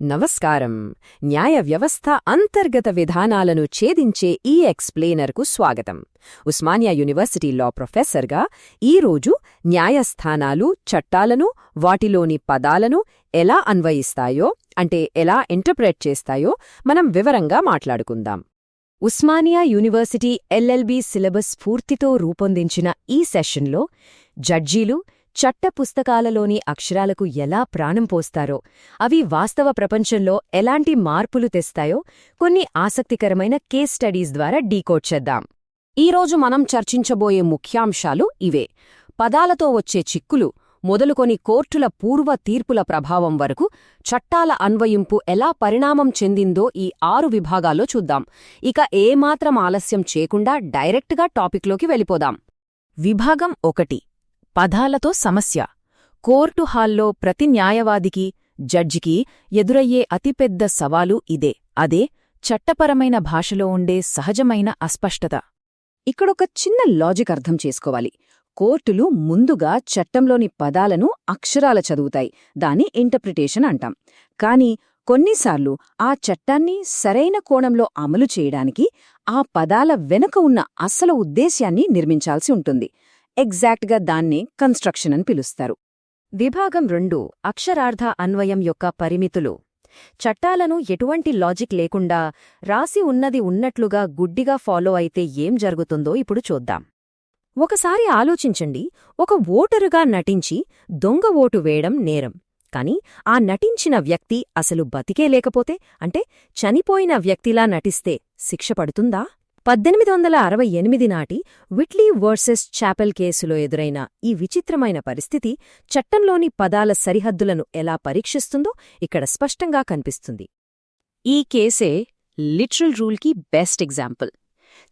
నమస్కారం. న్యాయ వ్యవస్థ అంతర్గత విధానాలను ఛేదించే ఈ ఎక్స్ప్లెయినర్కు స్వాగతం. ఉస్మానియా యూనివర్సిటీ లా ప్రొఫెసర్గా ఈరోజు న్యాయస్థానాలు చట్టాలను, వాటిలోని పదాలను ఎలా అన్వయిస్తాయో అంటే ఎలా ఇంటర్ప్రెట్ చేస్తాయో మనం వివరంగా మాట్లాడుకుందాం. ఉస్మానియా యూనివర్సిటీ ఎల్ఎల్బి సిలబస్ స్ఫూర్తితో రూపొందించిన ఈ సెషన్లో జడ్జీలు చట్ట పుస్తకాలలోని అక్షరాలకు ఎలా ప్రాణం పోస్తారో, అవి వాస్తవ ప్రపంచంలో ఎలాంటి మార్పులు తెస్తాయో కొన్ని ఆసక్తికరమైన కేస్ స్టడీస్ ద్వారా డీకోడ్ చేద్దాం. ఈరోజు మనం చర్చించబోయే ముఖ్యాంశాలు ఇవే. పదాలతో వచ్చే చిక్కులు మొదలుకొని కోర్టుల పూర్వ తీర్పుల ప్రభావం వరకు చట్టాల అన్వయింపు ఎలా పరిణామం చెందిందో ఈ 6 విభాగాల్లో చూద్దాం. ఇక ఏమాత్రం ఆలస్యం చేయకుండా డైరెక్ట్గా టాపిక్లోకి వెళ్ళిపోదాం. విభాగం 1. పదాలతో సమస్య. కోర్టు హాల్లో ప్రతి న్యాయవాదికి, జడ్జికి ఎదురయ్యే అతిపెద్ద సవాలు ఇదే. అదే చట్టపరమైన భాషలో ఉండే సహజమైన అస్పష్టత. ఇక్కడొక చిన్న లాజిక్ అర్థం చేసుకోవాలి. కోర్టులు ముందుగా చట్టంలోని పదాలను అక్షరాల చదువుతాయి. దాన్ని ఇంటర్ప్రిటేషన్ అంటాం. కాని కొన్నిసార్లు ఆ చట్టాన్ని సరైన కోణంలో అమలు చేయడానికి ఆ పదాల వెనుక ఉన్న అసలు ఉద్దేశ్యాన్ని నిర్మించాల్సి ఉంటుంది. ఎగ్జాక్ట్గా దాన్నే కన్స్ట్రక్షన్ అని పిలుస్తారు. విభాగం 2. అక్షరార్థ అన్వయం యొక్క పరిమితులు. చట్టాలను ఎటువంటి లాజిక్ లేకుండా రాసి ఉన్నది ఉన్నట్లుగా గుడ్డిగా ఫాలో అయితే ఏం జరుగుతుందో ఇప్పుడు చూద్దాం. ఒకసారి ఆలోచించండి. ఒక ఓటరుగా నటించి దొంగ ఓటు వేయడం నేరం. కాని ఆ నటించిన వ్యక్తి అసలు బతికే లేకపోతే, అంటే చనిపోయిన వ్యక్తిలా నటిస్తే శిక్ష పడుతుందా? 1868 నాటి విట్లీ వర్సెస్ చాపెల్ కేసులో ఎదురైన ఈ విచిత్రమైన పరిస్థితి చట్టంలోని పదాల సరిహద్దులను ఎలా పరీక్షిస్తుందో ఇక్కడ స్పష్టంగా కనిపిస్తుంది. ఈ కేసే లిటరల్ రూల్కి బెస్ట్ ఎగ్జాంపుల్.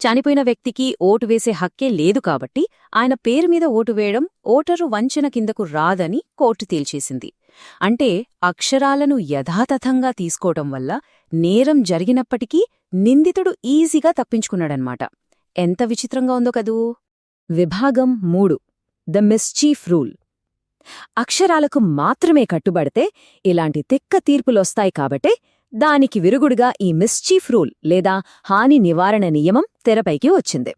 చనిపోయిన వ్యక్తికి ఓటు వేసే హక్కే లేదు కాబట్టి ఆయన పేరు మీద ఓటు వేయడం ఓటరు వంచన కిందకు రాదని కోర్టు తేల్చేసింది. అంటే అక్షరాలను యథాతథంగా తీసుకోవటం వల్ల నేరం జరిగినప్పటికీ నిందితుడు ఈజీగా తప్పించుకున్నాడన్మాట. ఎంత విచిత్రంగా ఉందో కదూ. విభాగం 3. The mischief rule. అక్షరాలకు మాత్రమే కట్టుబడితే ఇలాంటి తిక్క తీర్పులొస్తాయి కాబట్టే దానికి విరుగుడుగా ఈ మిస్చీఫ్ రూల్ లేదా హాని నివారణ నియమం తెరపైకి వచ్చింది.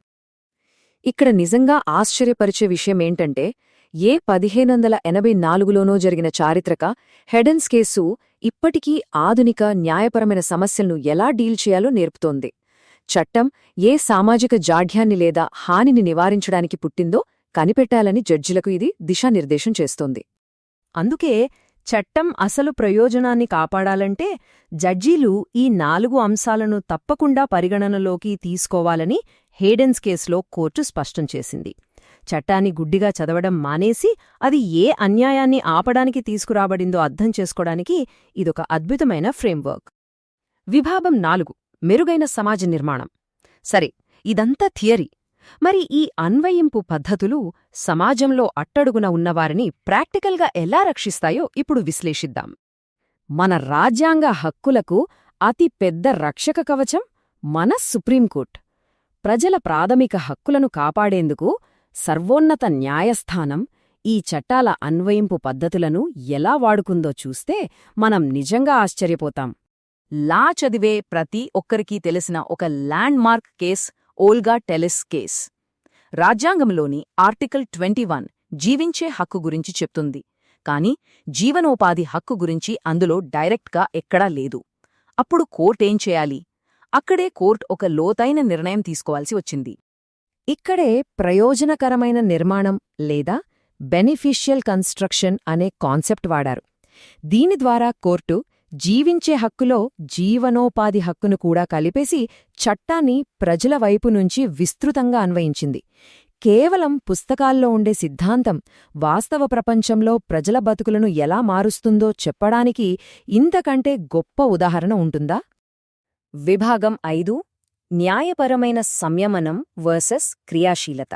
ఇక్కడ నిజంగా ఆశ్చర్యపరిచే విషయమేంటంటే 1884లోనో జరిగిన చారిత్రక హెడెన్స్ కేసు ఇప్పటికీ ఆధునిక న్యాయపరమైన సమస్యలను ఎలా డీల్ చేయాలో నేర్పుతోంది. చట్టం ఏ సామాజిక జాఢ్యాన్ని లేదా హానిని నివారించడానికి పుట్టిందో కనిపెట్టాలని జడ్జిలకు ఇది దిశానిర్దేశం చేస్తోంది. అందుకే చట్టం అసలు ప్రయోజనాన్ని కాపాడాలంటే జడ్జీలు ఈ 4 అంశాలను తప్పకుండా పరిగణనలోకి తీసుకోవాలని హేడెన్స్ కేసులో కోర్టు స్పష్టం చేసింది. చట్టాన్ని గుడ్డిగా చదవడం మానేసి అది ఏ అన్యాయాన్ని ఆపడానికి తీసుకురాబడిందో అర్థం చేసుకోవడానికి ఇదొక అద్భుతమైన ఫ్రేమ్వర్క్. విభాగం 4. మెరుగైన సమాజ నిర్మాణం. సరే, ఇదంతా థియరీ. మరి ఈ అన్వయింపు పద్ధతులు సమాజంలో అట్టడుగున ఉన్నవారిని ప్రాక్టికల్గా ఎలా రక్షిస్తాయో ఇప్పుడు విశ్లేషిద్దాం. మన రాజ్యాంగ హక్కులకు అతి పెద్ద రక్షక కవచం మన సుప్రీంకోర్టు. ప్రజల ప్రాథమిక హక్కులను కాపాడేందుకు సర్వోన్నత న్యాయస్థానం ఈ చట్టాల అన్వయింపు పద్ధతులను ఎలా వాడుకుందో చూస్తే మనం నిజంగా ఆశ్చర్యపోతాం. లా చదివే ప్రతి ఒక్కరికీ తెలిసిన ఒక ల్యాండ్మార్క్ కేస్ ఓల్గా టెలిస్ కేస్. రాజ్యాంగంలోని ఆర్టికల్ 21 జీవించే హక్కు గురించి చెప్తుంది. కాని జీవనోపాధి హక్కు గురించి అందులో డైరెక్ట్గా ఎక్కడా లేదు. అప్పుడు కోర్టేం చేయాలి? అక్కడే కోర్టు ఒక లోతైన నిర్ణయం తీసుకోవాల్సి వచ్చింది. ఇక్కడే ప్రయోజనకరమైన నిర్మాణం లేదా బెనిఫిషియల్ కన్స్ట్రక్షన్ అనే కాన్సెప్ట్ వాడారు. దీని ద్వారా కోర్టు జీవించే హక్కులో జీవనోపాధి హక్కును కూడా కలిపేసి చట్టాన్ని ప్రజల వైపు నుంచి విస్తృతంగా అన్వయించింది. కేవలం పుస్తకాల్లో ఉండే సిద్ధాంతం వాస్తవ ప్రపంచంలో ప్రజల బతుకులను ఎలా మారుస్తుందో చెప్పడానికి ఇంతకంటే గొప్ప ఉదాహరణ ఉంటుందా? విభాగం 5. న్యాయపరమైన సంయమనం వర్సెస్ క్రియాశీలత.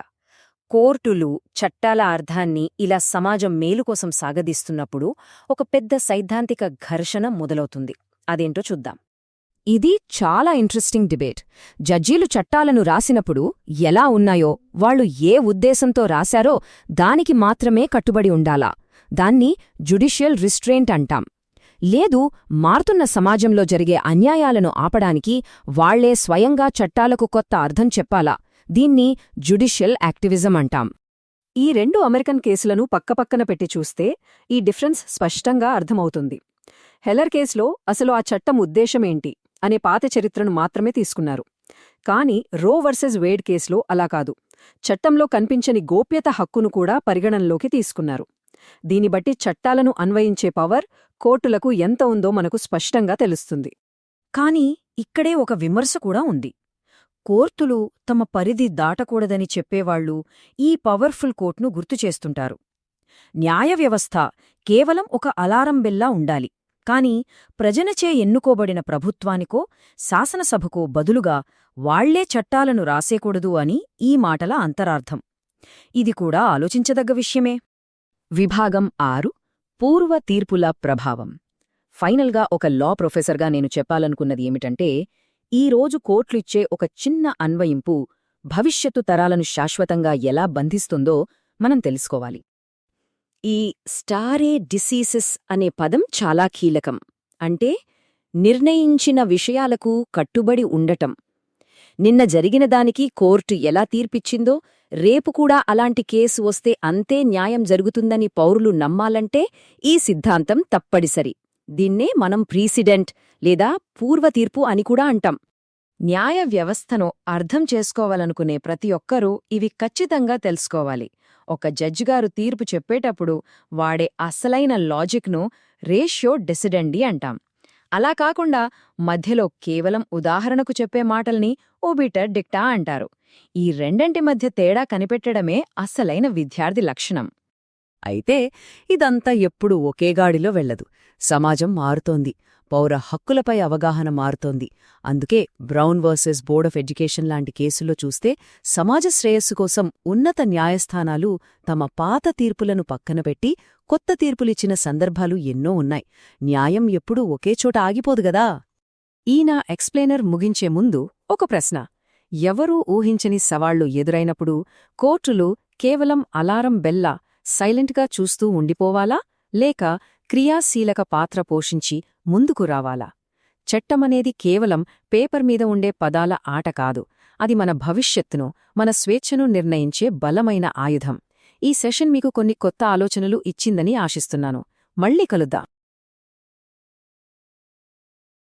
కోర్టులు చట్టాల అర్థాన్ని ఇలా సమాజం మేలుకోసం సాగదీస్తున్నప్పుడు ఒక పెద్ద సైద్ధాంతిక ఘర్షణ మొదలవుతుంది. అదేంటో చూద్దాం. ఇది చాలా ఇంట్రెస్టింగ్ డిబేట్. జడ్జీలు చట్టాలను రాసినప్పుడు ఎలా ఉన్నాయో, వాళ్లు ఏ ఉద్దేశంతో రాశారో దానికి మాత్రమే కట్టుబడి ఉండాలా? దాన్ని జ్యుడిషియల్ రిస్ట్రెయింట్ అంటాం. లేదు, మారుతున్న సమాజంలో జరిగే అన్యాయాలను ఆపడానికి వాళ్లే స్వయంగా చట్టాలకు కొత్త అర్థం చెప్పాలా? దీన్ని జ్యుడిషియల్ యాక్టివిజం అంటాం. ఈ 2 అమెరికన్ కేసులను పక్కపక్కన పెట్టి చూస్తే ఈ డిఫరెన్స్ స్పష్టంగా అర్థమవుతుంది. హెల్లర్ కేసులో అసలు ఆ చట్టం ఉద్దేశమేంటి అనే పాత చరిత్రను మాత్రమే తీసుకున్నారు. కాని రో వర్సెస్ వేడ్ కేసులో అలా కాదు. చట్టంలో కనిపించని గోప్యత హక్కును కూడా పరిగణనలోకి తీసుకున్నారు. దీని బట్టి చట్టాలను అన్వయించే పవర్ కోర్టులకు ఎంత ఉందో మనకు స్పష్టంగా తెలుస్తుంది. కాని ఇక్కడే ఒక విమర్శ కూడా ఉంది. కోర్టులు తమ పరిధి దాటకూడదని చెప్పేవాళ్లు ఈ పవర్ఫుల్ కోర్టును గుర్తుచేస్తుంటారు. న్యాయ వ్యవస్థ కేవలం ఒక అలారం బెల్లా ఉండాలి, కాని ప్రజలచే ఎన్నుకోబడిన ప్రభుత్వానికో శాసనసభకో బదులుగా వాళ్లే చట్టాలను రాసేకూడదు అని ఈ మాటల అంతరార్థం. ఇది కూడా ఆలోచించదగ్గ విషయమే. విభాగం 6 పూర్వ తీర్పుల ప్రభావం. ఫైనల్గా ఒక లా ప్రొఫెసర్గా నేను చెప్పాలనుకున్నది ఏమిటంటే, ఈరోజు కోర్టులిచ్చే ఒక చిన్న అన్వయింపు భవిష్యత్తు తరాలను శాశ్వతంగా ఎలా బంధిస్తుందో మనం తెలుసుకోవాలి. ఈ స్టారే డిసీసెస్ అనే పదం చాలా కీలకం. అంటే నిర్ణయించిన విషయాలకు కట్టుబడి ఉండటం. నిన్న జరిగిన దానికి కోర్టు ఎలా తీర్పిచ్చిందో రేపు కూడా అలాంటి కేసు వస్తే అంతే న్యాయం జరుగుతుందని పౌరులు నమ్మాలంటే ఈ సిద్ధాంతం తప్పనిసరి. దీన్నే మనం ప్రీసిడెంట్ లేదా పూర్వతీర్పు అని కూడా అంటాం. న్యాయ వ్యవస్థను అర్థం చేసుకోవాలనుకునే ప్రతి ఒక్కరూ ఇవి ఖచ్చితంగా తెలుసుకోవాలి. ఒక జడ్జిగారు తీర్పు చెప్పేటప్పుడు వాడే అసలైన లాజిక్ను రేషియో డెసిడెండి అంటాం. అలా కాకుండా మధ్యలో కేవలం ఉదాహరణకు చెప్పే మాటల్ని ఓబిటర్ డిక్టా అంటారు. ఈ రెండంటి మధ్య తేడా కనిపెట్టడమే అసలైన విద్యార్థి లక్షణం. అయితే ఇదంతా ఎప్పుడూ ఒకే గాడిలో వెళ్లదు. సమాజం మారుతోంది. పౌర హక్కులపై అవగాహన మారుతోంది. అందుకే brown versus board of education లాంటి కేసుల్లో చూస్తే సమాజ శ్రేయస్సు కోసం ఉన్నత న్యాయస్థానాలు తమ పాత తీర్పులను పక్కనపెట్టి కొత్త తీర్పులిచ్చిన సందర్భాలు ఎన్నో ఉన్నాయి. న్యాయం ఎప్పుడూ ఒకేచోట ఆగిపోదుగదా. ఈయన ఎక్స్ప్లెయినర్ ముగించే ముందు ఒక ప్రశ్న. ఎవరూ ఊహించని సవాళ్లు ఎదురైనప్పుడు కోర్టులు కేవలం అలారం బెల్లా సైలెంట్గా చూస్తూ ఉండిపోవాలా, లేక క్రియాశీలక పాత్ర పోషించి ముందుకు రావాలా? చట్టమనేది కేవలం పేపర్ మీద ఉండే పదాల ఆట కాదు. అది మన భవిష్యత్తును, మన స్వేచ్ఛను నిర్ణయించే బలమైన ఆయుధం. ఈ సెషన్ మీకు కొన్ని కొత్త ఆలోచనలు ఇచ్చిందని ఆశిస్తున్నాను. మళ్ళీ కలుద్దాం.